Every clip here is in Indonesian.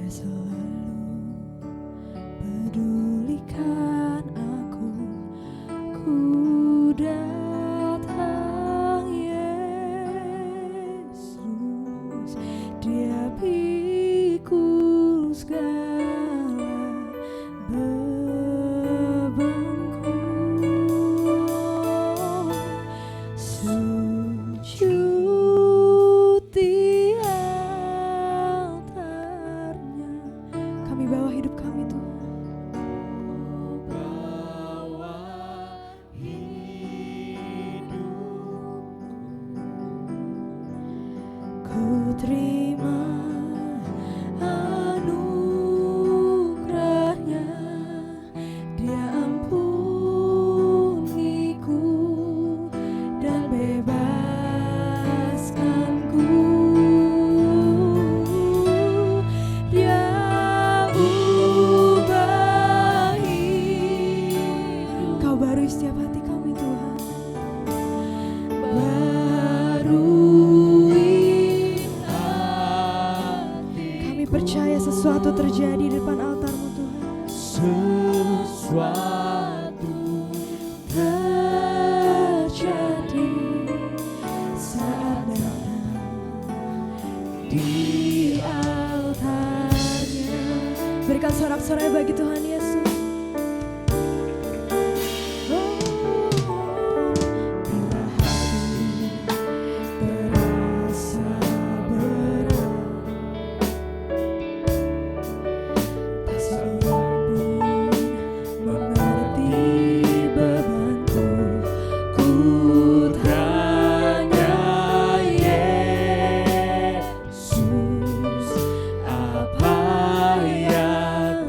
selalu pedulikan aku. Ku datang Yesus, Dia pikul segala bebanku. Sujud di altarnya, kami bawa hidup kami Tuhan. Ku terima anugerahnya, Dia ampuniku dan bebaskanku. Dia ubah hidup. Kau barui setiap hati kami Tuhan. Percaya sesuatu terjadi di depan altar-Mu Tuhan. Sesuatu Terjadi saat datang di altar-Nya. Berikan sorak-sorai bagi Tuhan Yesus. Bila hati terasa berat, mengerti bebanku, ku tanya Yesus, apa yang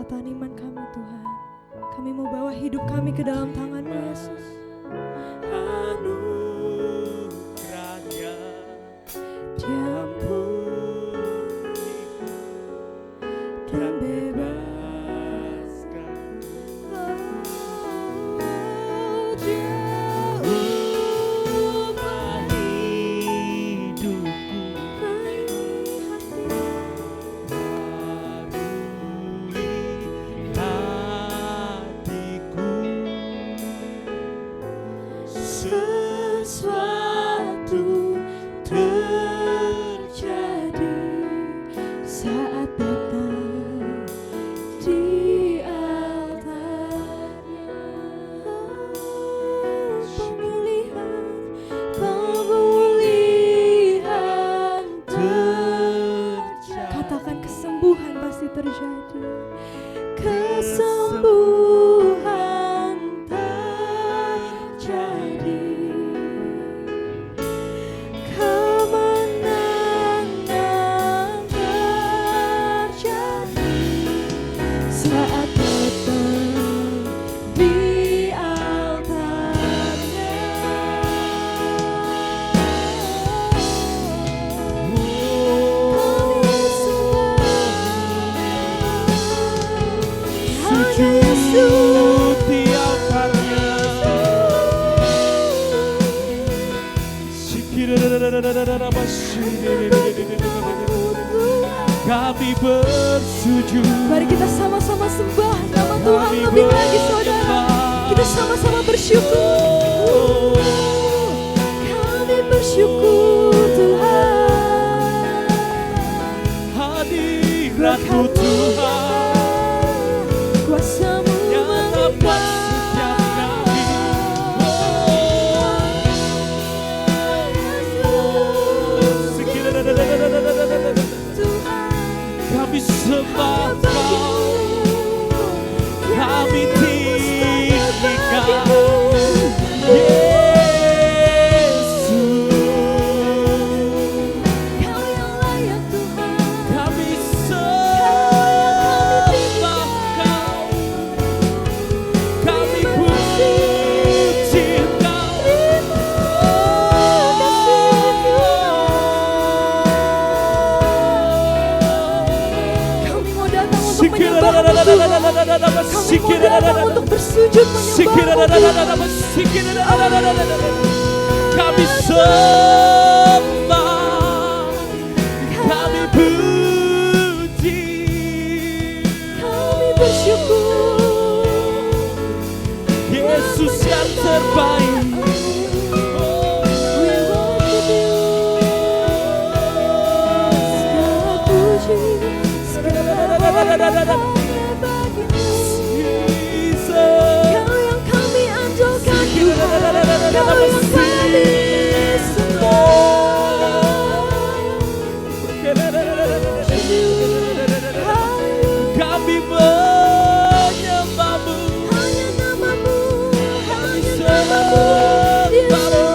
kekuatan iman kami Tuhan. Kami mau bawa hidup kami ke dalam tangan-Mu Yesus. Anugerahnya diampuniku dan bebaskan. Ubah hidupku, barui hatiku. Sesuatu terjadi saat datang di altarnya. Pemulihan terjadi. Katakan kesembuhan pasti terjadi. Kesembuhan terjadi. Kemenangan terjadi saat datang di altarnya. Sujud di altarnya. Kami bersujud. Mari kita sama-sama sembah nama Tuhan lebih lagi saudara. Kita sama-sama bersyukur. Kami bersyukur Tuhan. Hadirat-Mu Tuhan, Kuasa-Mu nyata buat setiap kami. Kami sembah Kau, kami tinggikan Yesus. Kau yang layak Tuhan. Kami sembah Kau, kami puji Kau. Kami mau datang untuk menyembah-Mu Tuhan. Kami mau datang untuk bersujud menyembah-Mu Tuhan. Kami sembah, kami puji, Kami bersyukur. Yesus yang terbaik. We worship You. Segala puji, segala hanya bagi-Mu. Jesus. Kau yang kami andalkan Tuhan. Kau yang kami Kami menyembah-Mu, hanya nama-Mu, kami hanya nama-Mu, sembah-Mu. Kami bersyukur.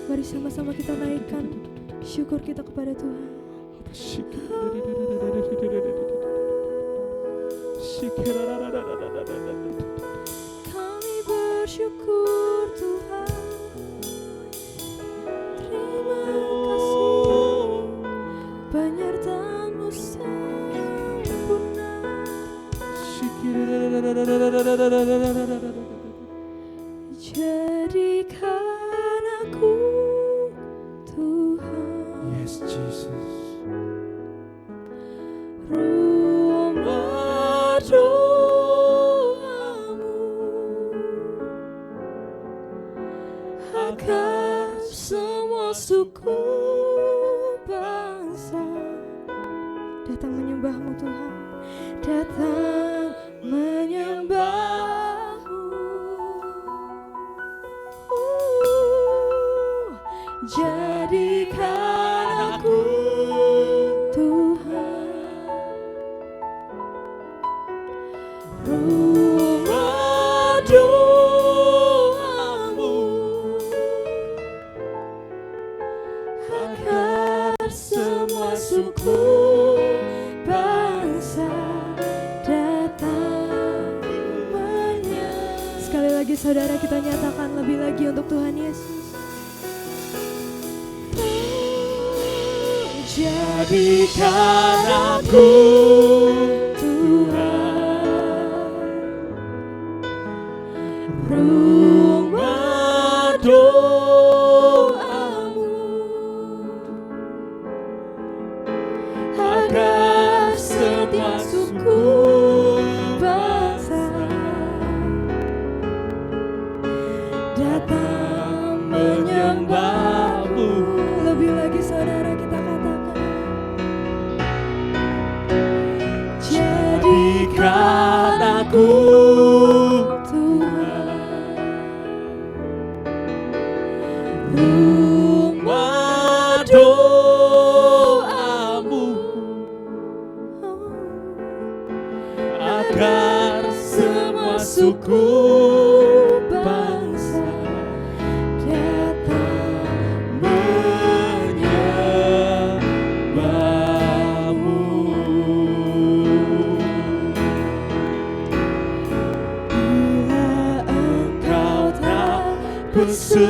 Mari sama-sama kita naikkan syukur kita kepada Tuhan. Kami bersyukur Tuhan. Terima kasih penyertaan-Mu sempurna. Jadikan aku Tuhan Yes, Jesus. rumah doamu agar semua suku bangsa datang menyembah-Mu Tuhan, datang menyembah-Mu. Jadikan aku doamu agar semua suku bangsa datang menyembah. Sekali lagi saudara, kita nyatakan lebih lagi untuk Tuhan Yesus. Jadikan aku Tuhan rumah doamu agar semua suku bangsa datang menyembahmu. Lebih lagi saudara, kita katakan jadikan aku Tuhan rumah doamu agar semua suku bangsa datang menyembahmu. bila Engkau tak Besertaku,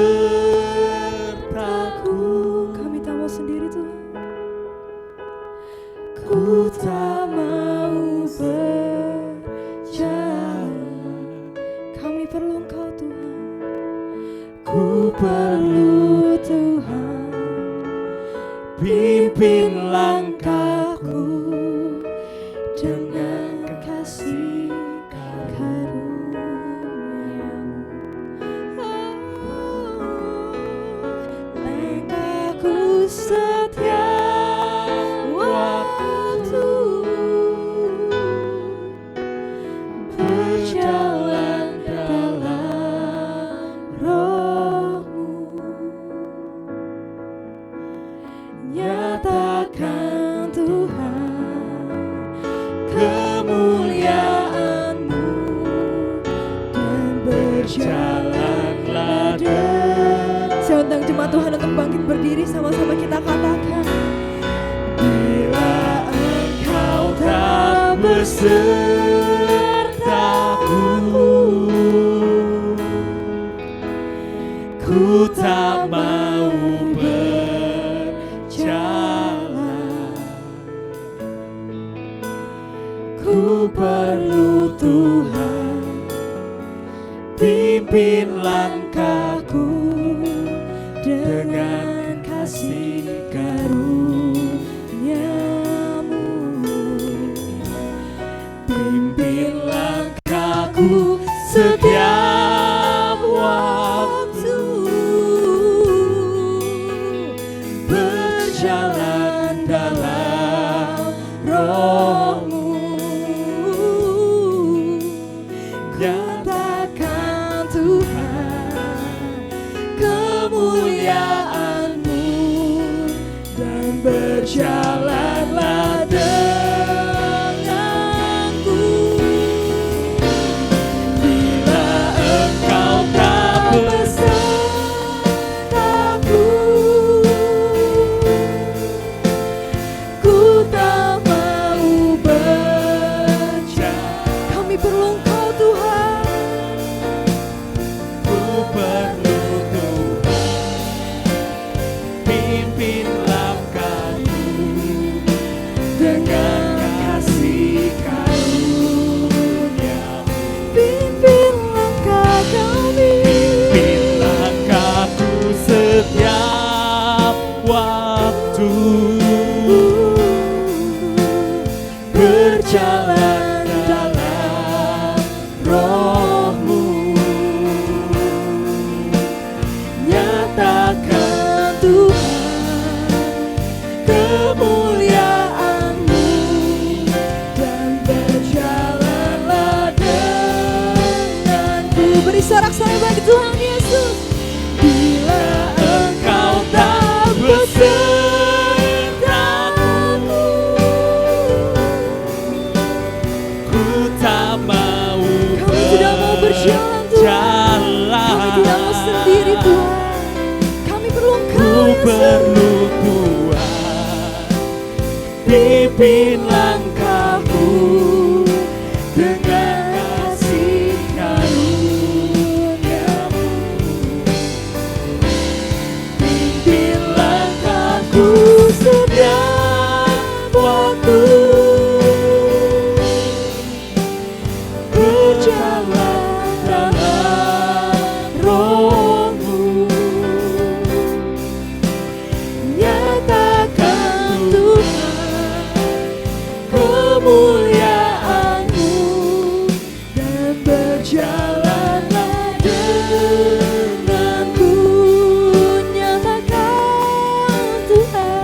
Kami tak mau sendiri Tuhan. ku tak mau berjalan. Kami perlu Engkau Tuhan. Ku perlu Tuhan, pimpin langkahku dengan kasih karunia-Mu. Langkahku setiap waktu berjalan dalam Roh-Mu. Nyatakan Tuhan kemuliaan-Mu dan berjalanlah dengan. Saya undang jemaat Tuhan untuk bangkit berdiri, sama-sama kita katakan. Bila Engkau tak besertaku, ku tak mau berjalan. Ku perlu Tuhan, pimpin langkahku dengan kasih karunia-Mu. pimpin langkahku setiap waktu berjalan dalam Roh-Mu. Nyatakan Tuhan kemuliaan-Mu dan berjalanlah denganku. Bila Engkau tak besertaku, ku tak mau berjalan. Kami perlu Engkau Tuhan. Ku perlu Tuhan, pimpin langkahku dengan kasih karunia-Mu. Pimpin langkah kami. Pimpin langkahku setiap waktu berjalan dalam Roh-Mu. Nyatakan Tuhan kemuliaan-Mu dan berjalanlah denganku. Beri sorak-sorai bagi Tuhan Yesus. Bila Engkau tak besertaku, ku tak mau Kami tidak mau berjalan pimpin langkahku dengan kasih karunia-Mu. Pimpin langkahku setiap waktu, berjalan dalam Roh-Mu. Nyatakan Tuhan kemuliaan-Mu dan berjalanlah denganku. Nyatakan Tuhan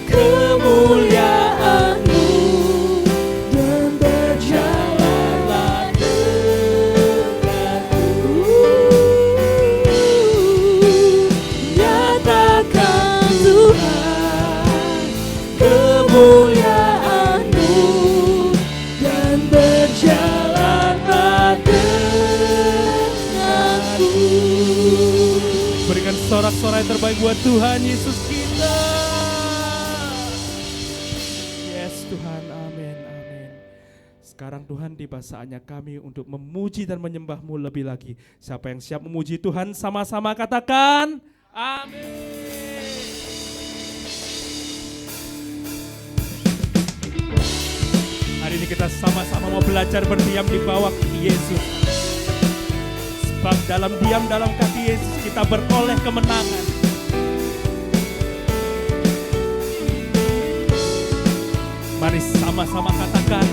kemuliaan-Mu dan berjalanlah denganku. Nyatakan Tuhan kemuliaan-Mu dan berjalanlah denganku. Berikan sorak-sorai yang terbaik buat Tuhan Yesus kita. Yes Tuhan, amin, amin. Sekarang Tuhan tiba saatnya kami untuk memuji dan menyembah-Mu lebih lagi. Siapa yang siap memuji Tuhan sama-sama katakan amin. Hari ini kita sama-sama mau belajar berdiam di bawah kaki Yesus. Sebab dalam diam dalam kaki Yesus kita beroleh kemenangan. Mari sama-sama katakan,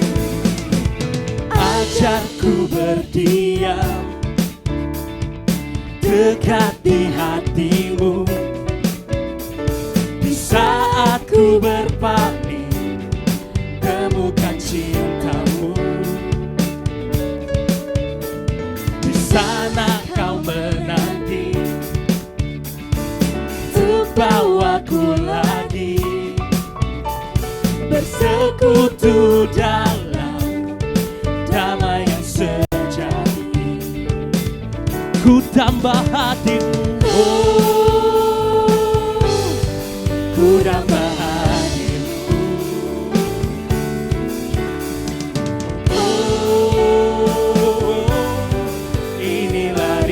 Ajarku berdiam dekat di hati-Mu, di saat ku berpaling temukan cinta-Mu. Di sana Kau menanti untuk bawaku lagi bersekutu dalam damai yang sejati. ku tambah hadir-Mu. Oh, ku tambah hadir-Mu. Oh, inilah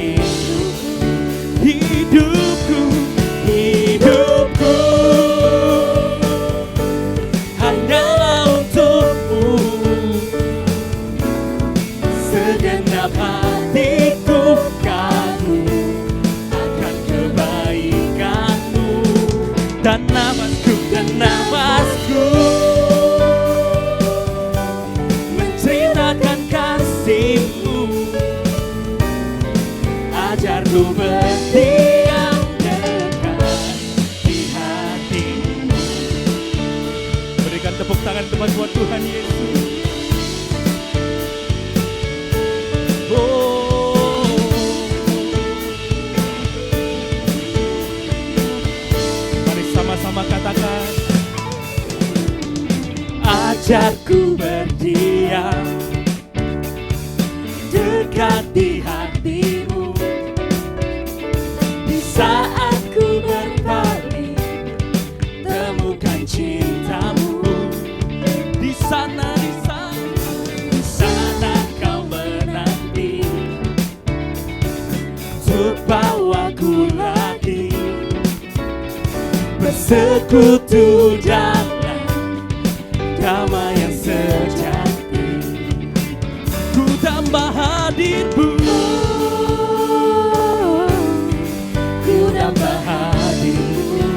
hidupku, hidupku hanyalah untuk-Mu. Segenap hatiku kagum akan kebaikan-Mu, Dan nafasku menceritakan kasih-Mu. Ajarku berdiam dekat di hati-Mu. berikan tepuk tangan teman buat Tuhan Yesus. Oh, mari sama-sama katakan, Ajarku berdiam dekat di hati-Mu, di saat ku berpaling temukan cinta-Mu. di sana Di sana Kau menanti untuk bawaku lagi bersekutu dalam damai yang sejati. ku tambah hadir-Mu. Ku tambah hadir-Mu.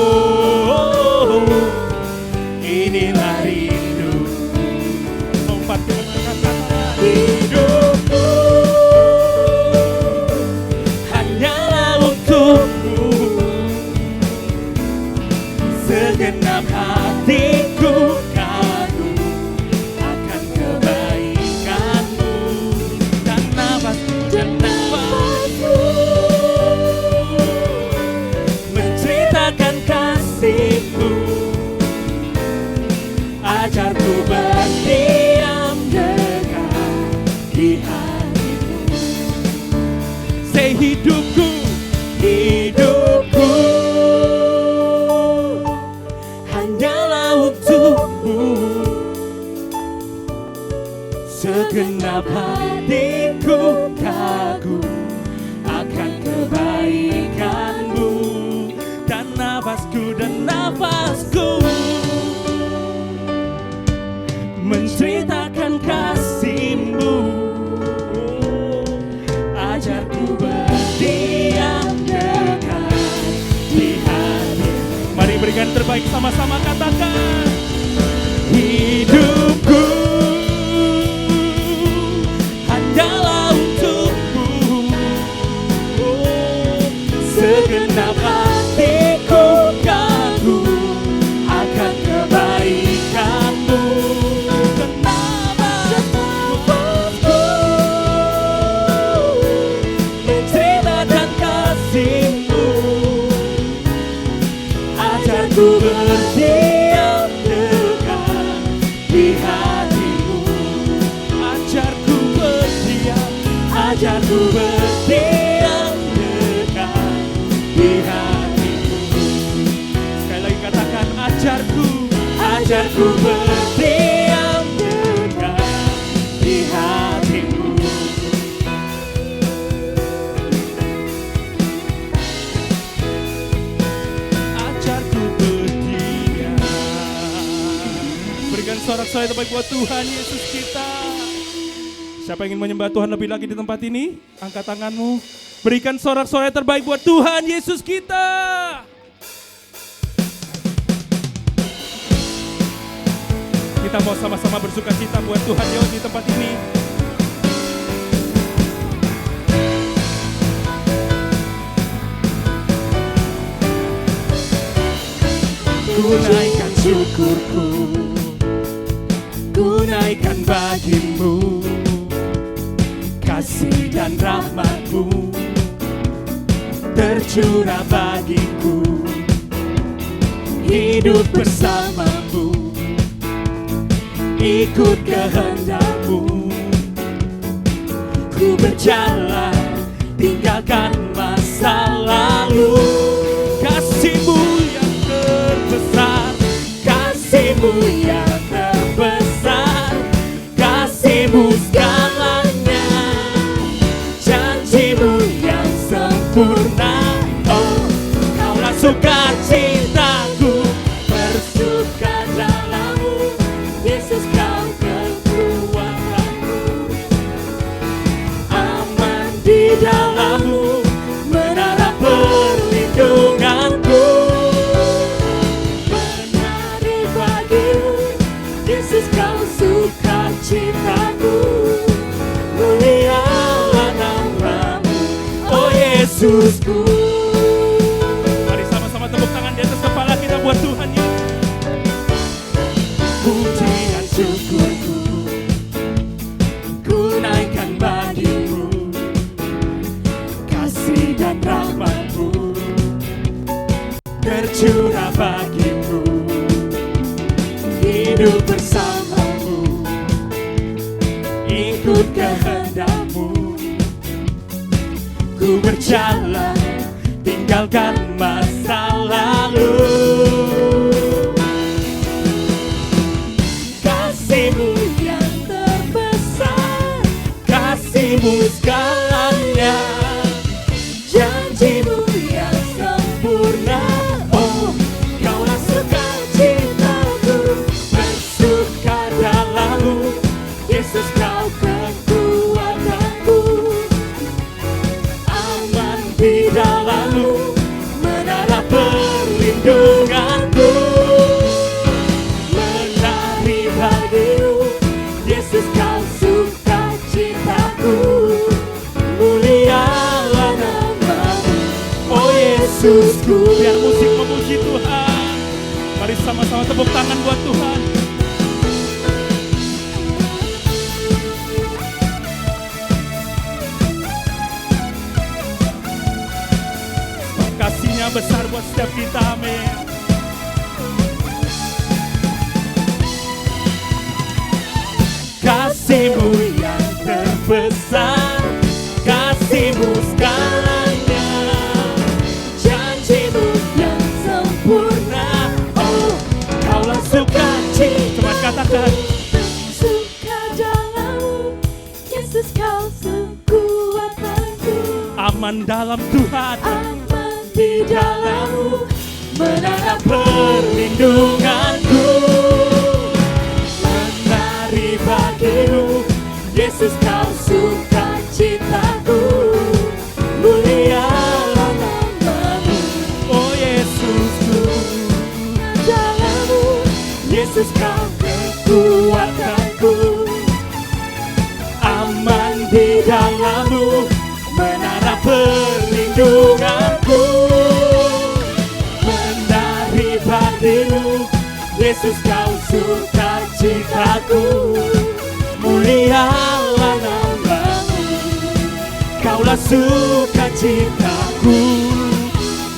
Oh, inilah rindu, Empat kata hidupku hanyalah untuk-Mu. Segenap hatiku kagum akan kebaikan-Mu, dan nafasku menceritakan kasih-Mu. Ajarku berdiam dekat di hati-Mu. Say hidupku hanyalah untukmu. Segenap hatiku kagum akan kebaikanmu, dan nafasku menceritakan kasih-Mu. Ajarku berdiam dekat di hati. Mari berikan terbaik sama-sama, katakan. Hidupku hanyalah untukmu. Segenap hatiku kagum akan kebaikanmu. Nafasku menceritakan kasih-Mu. Ajarku berdiam dekat di hati-Mu. Ajarku berdiam dekat di hati-Mu. Sekali lagi katakan, ajarku berdiam dekat di hati-Mu. ajarku berdiam. Berikan sorak-sorai terbaik buat Tuhan Yesus kita. Siapa yang ingin menyembah Tuhan lebih lagi di tempat ini? Angkat tanganmu. Berikan sorak-sorai terbaik buat Tuhan Yesus kita. Kita mau sama-sama bersuka cita buat Tuhan Yesus di tempat ini. Ku naikkan syukurku, ku naikkan bagi-Mu. Kasih dan rahmat-Mu tercurah bagiku. Hidup bersama-Mu, ikut kehendak-Mu. Ku berjalan, tinggalkan masa lalu. Kasih-Mu yang terbesar, kasih-Mu yang terbesar, kasih-Mu segalanya, janji-Mu yang sempurna. Oh, Kaulah sukacitaku, bersuka dalam-Mu. Yesus, Kau kekuatanku, aman di dalam-Mu, menara perlindunganku. Menari bagi-Mu, Yesus, Kau sukacitaku. Mulialah nama-Mu, oh Yesusku. Mari sama-sama tepuk tangan di atas kepala kita buat Tuhan Yesus. Pujian syukurku, ku naikkan bagi-Mu. Kasih dan rahmat-Mu tercurah bagi-Mu. Hidup bersama-Mu, ikut kehendak-Mu. Ku berjalan, tinggalkan masa lalu. Kasih-Mu yang terbesar, kasih-Mu segalanya, janji-Mu yang sempurna. Oh, Kaulah sukacitaku, bersuka dalam-Mu. Yesus, Kau kekuatanku, aman di dalam-Mu, menara perlindunganku. Menari bagi-Mu, Yesus, Kau sukacitaku. Mulialah nama-Mu, oh Yesusku. Biar musik memuji Tuhan. Mari sama-sama tepuk tangan buat Tuhan. Kasih-Nya besar buat setiap kita, amin. Kasih-Mu yang terbesar, kasih-Mu segalanya, janji-Mu yang sempurna. Oh, Coba katakan. Suka dalammu, Yesus kau kekuatanku. Aman dalam Tuhan, Aman di dalammu, menatap perlindunganku. Menari bagimu, Yesus kau sukacitaku. Mulialah namamu, Oh Yesusku, dalammu, Yesus kau kekuatanku. Aman di dalammu, menara perlindunganku. Menari bagimu, Yesus kau sukacitaku. Mulialah namamu, kaulah sukacitaku.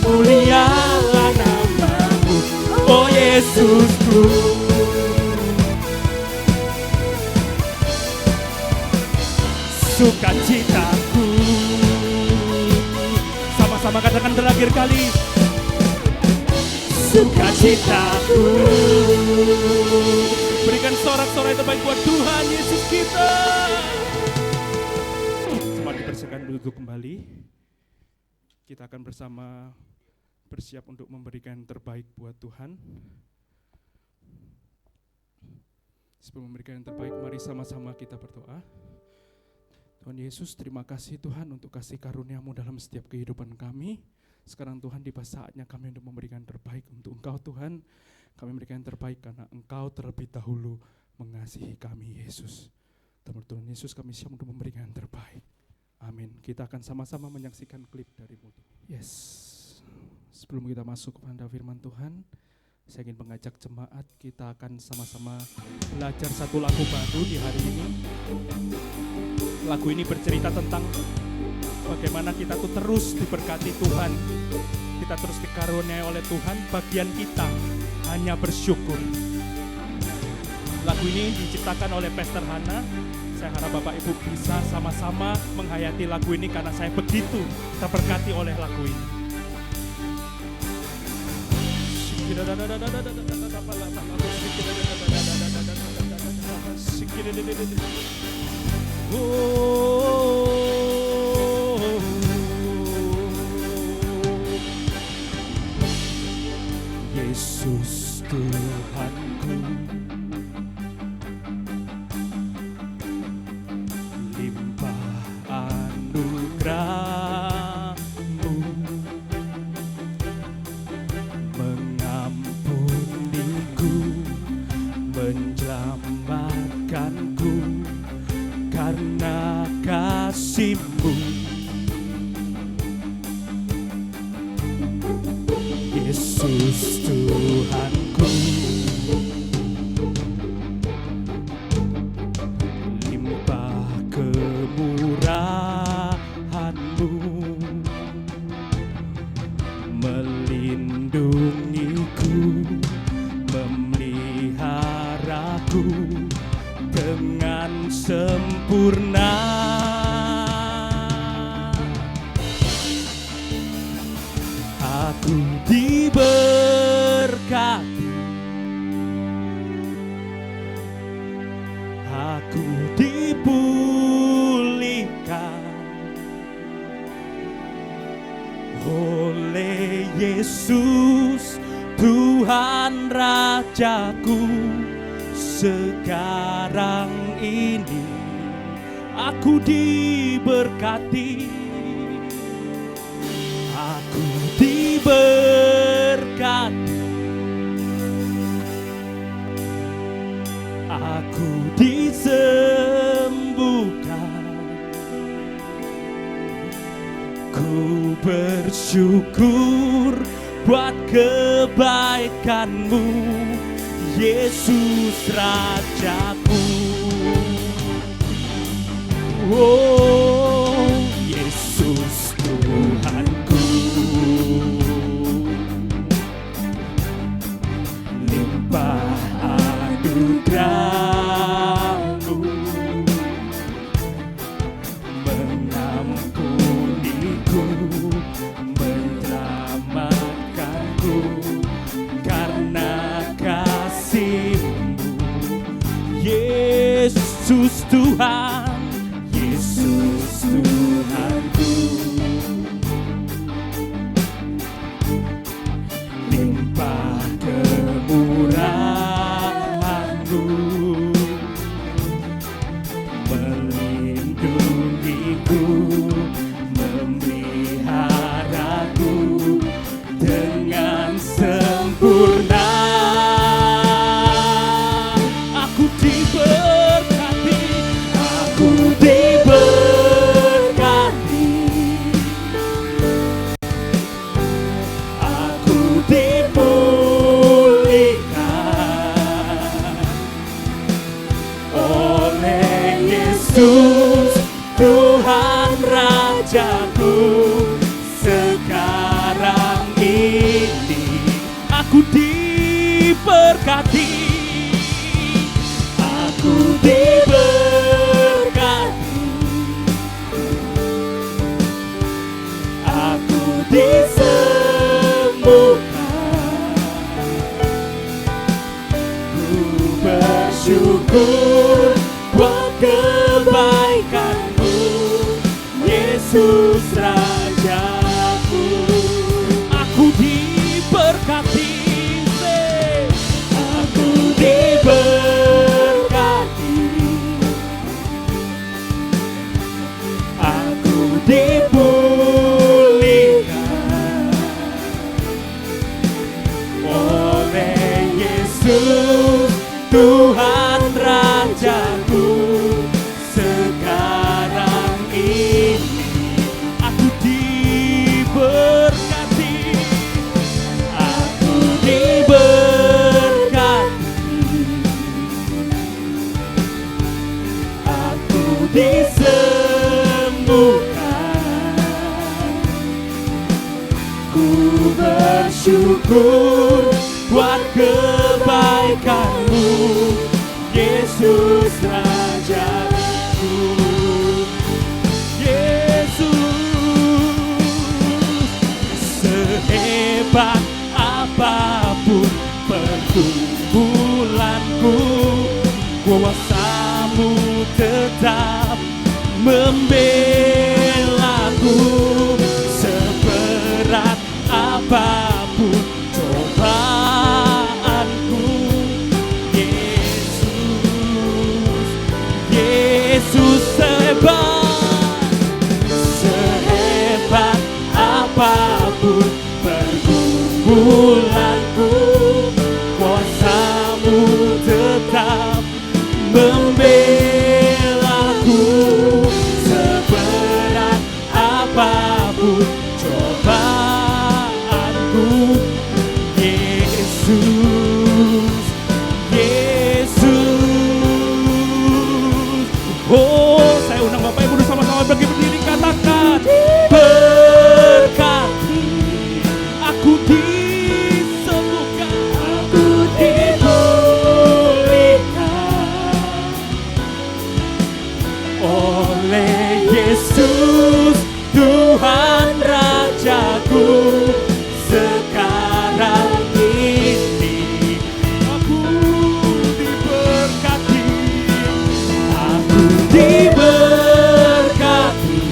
Mulialah namamu, oh Yesusku. sukacitaku. Sama-sama katakan terakhir kali. Sukacitaku. Berikan sorak-sorai terbaik buat Tuhan Yesus kita. Selamat dipersilakan duduk kembali. Kita akan bersama bersiap untuk memberikan yang terbaik buat Tuhan. Sebelum memberikan yang terbaik, mari sama-sama kita berdoa. Tuhan Yesus, terima kasih Tuhan untuk kasih karunia-Mu dalam setiap kehidupan kami. Sekarang Tuhan, tiba saatnya kami untuk memberikan yang terbaik untuk Engkau Tuhan. Kami memberikan yang terbaik karena Engkau terlebih dahulu mengasihi kami Yesus. Tuhan Yesus, kami siap untuk memberikan yang terbaik. Amin. Kita akan sama-sama menyaksikan klip dari Mutu. Yes. Sebelum kita masuk kepada firman Tuhan, saya ingin mengajak jemaat, kita akan sama-sama belajar satu lagu baru di hari ini. Lagu ini bercerita tentang bagaimana kita tuh terus diberkati Tuhan. Kita terus dikaruniai oleh Tuhan, bagian kita hanya bersyukur. Lagu ini diciptakan oleh Pastor Hana. Saya harap Bapak Ibu bisa sama-sama menghayati lagu ini karena saya begitu terberkati oleh lagu ini. Yesus Tuhanku, limpah anugerah-Mu mengampuniku, menyelamatkanku karena kasih-Mu. Yesus Tuhanku, limpah kemurahan-Mu melindungiku, memeliharaku dengan sempurna. Aku diberkati, aku dipulihkan oleh Yesus Tuhan Rajaku. Sekarang ini aku diberkati, aku diberkati, aku disembuhkan. Ku bersyukur buat kebaikan-Mu, Yesus Rajaku. Oh Yesus Tuhanku, limpah anugerah-Mu mengampuniku, menyelamatkanku karena kasih-Mu. Yesus, Tuhan Rajaku, sekarang ini aku diberkati, aku diberkati, aku disembuhkan, ku bersyukur buat kebaikan-Mu, Yesus Rajaku. Aku diberkati, aku diberkati, aku dipulihkan oleh Yesus, Tuhan Rajaku. Sekarang ini aku diberkati, aku diberkati, aku disembuhkan, ku bersyukur buat kebaikan-Mu, Yesus Rajaku. Yesus, sehebat apapun pergumulanku, kuasa-Mu tetap membelaku. Seberat apapun cobaanku, Yesus sehebat apapun pergumulanku, kuasa-Mu tetap membelaku. Seberat apapun cobaanku, Yesus, Yesus. Oh, saya undang Bapak Ibu sama-sama bagi berdiri, katakan berkati, aku disembuhkan, aku dipulihkan oleh Yesus, Tuhan Rajaku. Sekarang ini aku diberkati, aku diberkati,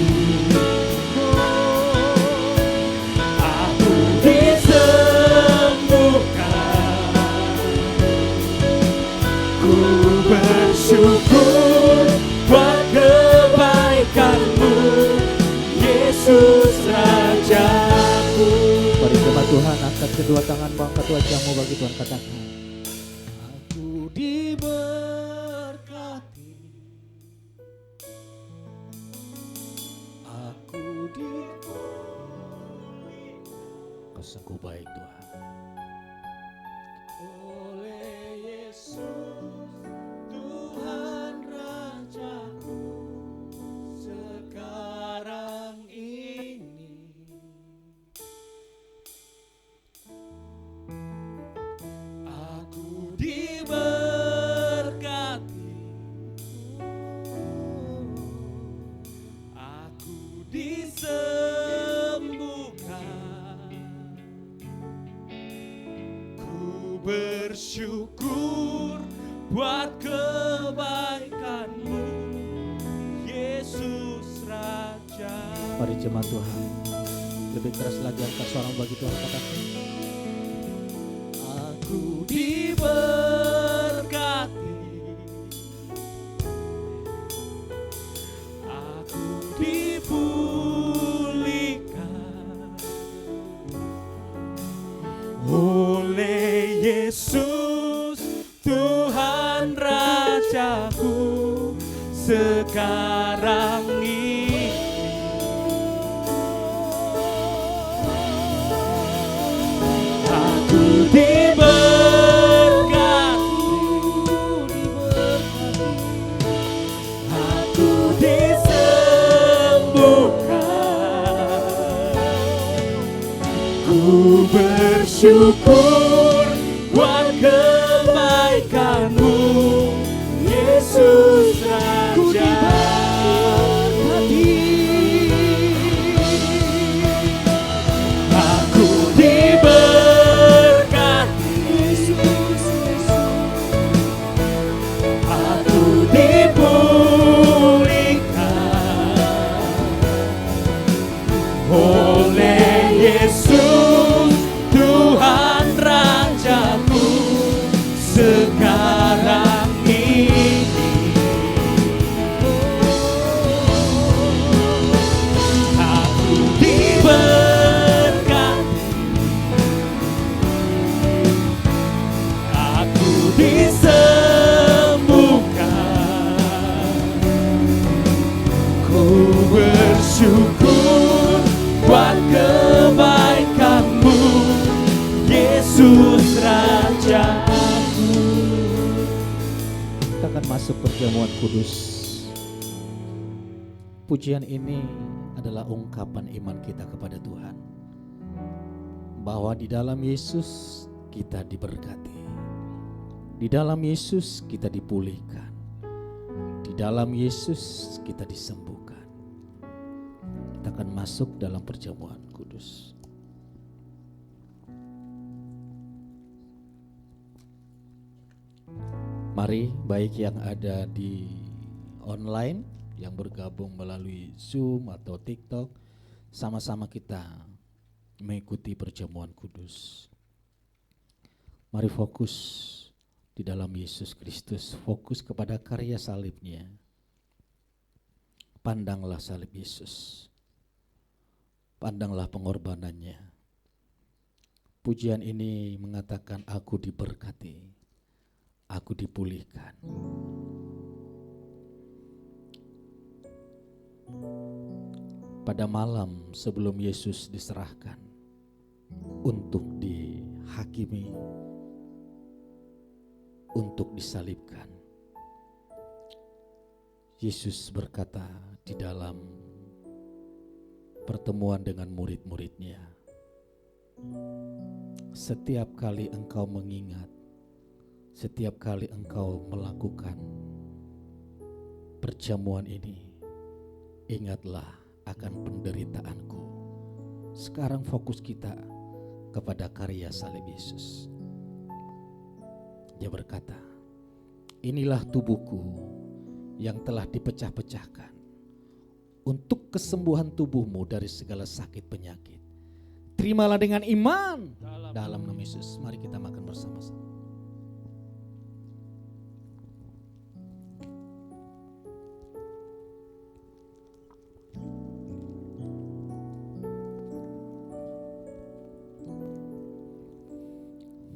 aku disembuhkan, ku bersyukur buat kebaikan-Mu, Yesus Rajaku. Mari jemaat Tuhan angkat kedua tangan, angkat wajahmu bagi Tuhan, katakan Aku diberkati, aku dipulihkan. Kau sungguh baik Tuhan. Oleh Yesus, Tuhan Rajaku. Sekarang ini aku diberkati, aku disembuhkan, ku bersyukur buat kebaikan-Mu, Yesus Raja. Mari jemaat Tuhan, lebih keras lagi angkat suara bagi Tuhan, katakan Aku diberkati, aku dipulihkan oleh Yesus, Tuhan Rajaku. Sekarang ini aku diberkati, aku bersyukur buat kebaikan-Mu, Yesus Raja. Aku diberkati, aku dipulihkan oleh Yesus Tuhan Rajaku sekarang ini. Aku diberkati, aku disembuhkan, ku bersyukur buat kebaikan-Mu, Yesus Rajaku. Kita akan masuk perjamuan kudus. Pujian ini adalah ungkapan iman kita kepada Tuhan, bahwa di dalam Yesus kita diberkati, di dalam Yesus kita dipulihkan, di dalam Yesus kita disembuhkan. Kita akan masuk dalam perjamuan kudus. Mari, baik yang ada di online, yang bergabung melalui Zoom atau TikTok, sama-sama kita mengikuti perjamuan kudus. Mari fokus di dalam Yesus Kristus, fokus kepada karya salibnya. Pandanglah salib Yesus, pandanglah pengorbanannya. Pujian ini mengatakan, aku diberkati, aku dipulihkan. Pada malam sebelum Yesus diserahkan untuk dihakimi, untuk disalibkan, Yesus berkata di dalam pertemuan dengan murid-muridnya, setiap kali engkau mengingat, setiap kali engkau melakukan perjamuan ini, ingatlah akan penderitaanku. Sekarang fokus kita kepada karya salib Yesus. Dia berkata, inilah tubuhku yang telah dipecah-pecahkan untuk kesembuhan tubuhmu dari segala sakit penyakit. Terimalah dengan iman dalam nama Yesus. Mari kita makan bersama-sama.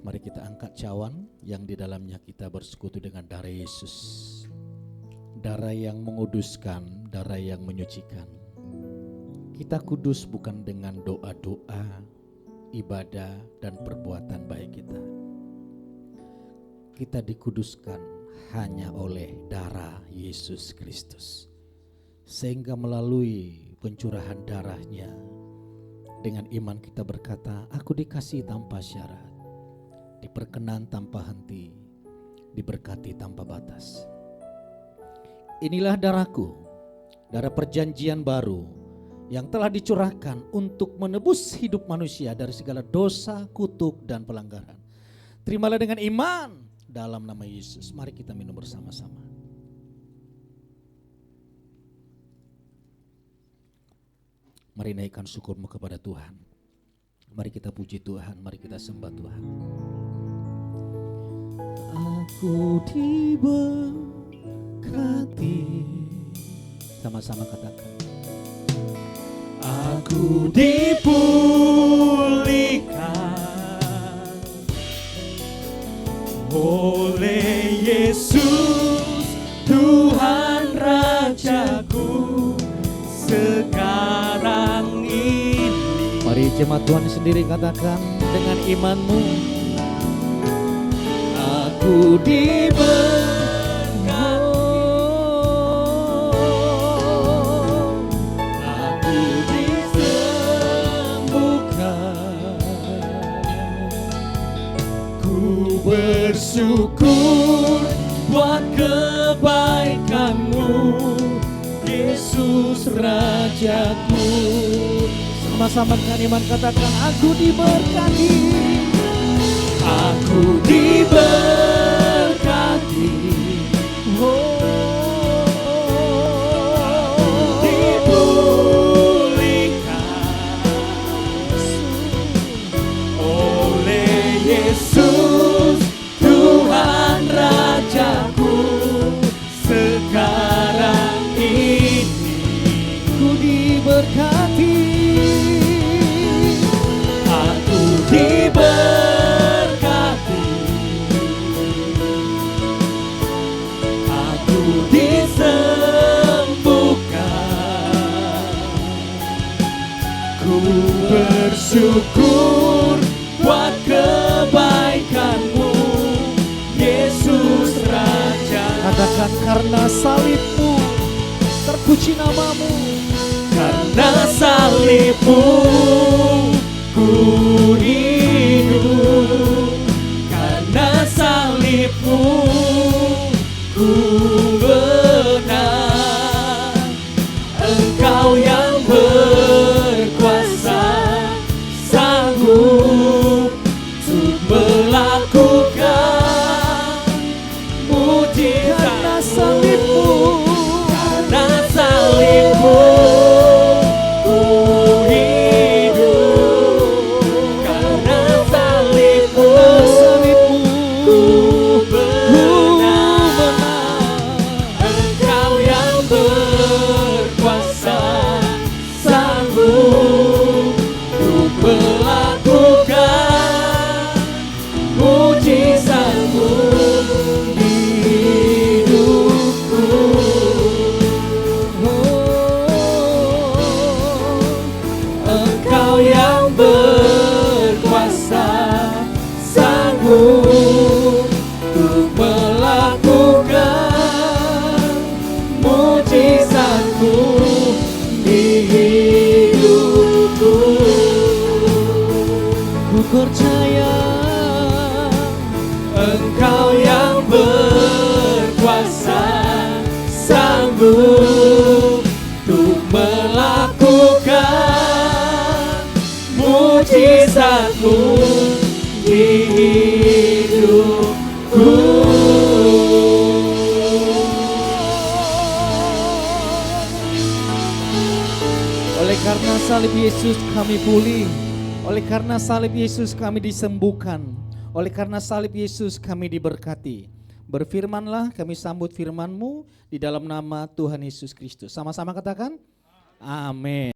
Mari kita angkat cawan yang di dalamnya kita bersekutu dengan darah Yesus. Darah yang menguduskan, darah yang menyucikan. Kita kudus bukan dengan doa-doa, ibadah dan perbuatan baik kita. Kita dikuduskan hanya oleh darah Yesus Kristus. Sehingga melalui pencurahan darahnya, dengan iman kita berkata, aku dikasihi tanpa syarat, diperkenan tanpa henti, diberkati tanpa batas. Inilah darahku, darah perjanjian baru yang telah dicurahkan untuk menebus hidup manusia dari segala dosa, kutuk, dan pelanggaran. Terimalah dengan iman dalam nama Yesus. Mari kita minum bersama-sama. Mari naikkan syukurmu kepada Tuhan. Mari kita puji Tuhan, mari kita sembah Tuhan. Aku diberkati. Sama-sama katakan. Aku dipulihkan oleh Yesus Tuhan Rajaku sekarang ini. Mari jemaat Tuhan sendiri katakan dengan imanmu. Aku diberkati, aku disembuhkan bersyukur buat kebaikan-Mu, Yesus Rajaku. Sama-sama dengan iman katakan, aku diberkati. Aku diberkati. Yesus, Tuhan Rajaku, sekarang ini ku diberkati. Aku diberkati. Aku disembuhkan. Ku bersyukur buat kebaikan-Mu, Yesus Raja. Katakan, karena salib-Mu terpuji nama-Mu. Karena salib-Mu ku hidup. Karena salib-Mu ku menang. Engkau yang berkuasa, sanggup melakukan mujizat. Karena salib-Mu, karena salib-Mu ku hidup. Karena salib-Mu ku menang. Engkau yang berkuasa, sanggup untuk melakukan mujizat-Mu di hidupku. Engkau yang berkuasa, sanggup untuk melakukan mujizat-Mu di hidupku. Ku percaya Engkau yang berkuasa, sanggup untuk melakukan mujizat-Mu di hidupku. Oleh karena salib Yesus kami pulih. Oleh karena salib Yesus kami disembuhkan. Oleh karena salib Yesus kami diberkati. Berfirmanlah, kami sambut firman-Mu di dalam nama Tuhan Yesus Kristus. Sama-sama katakan, amin.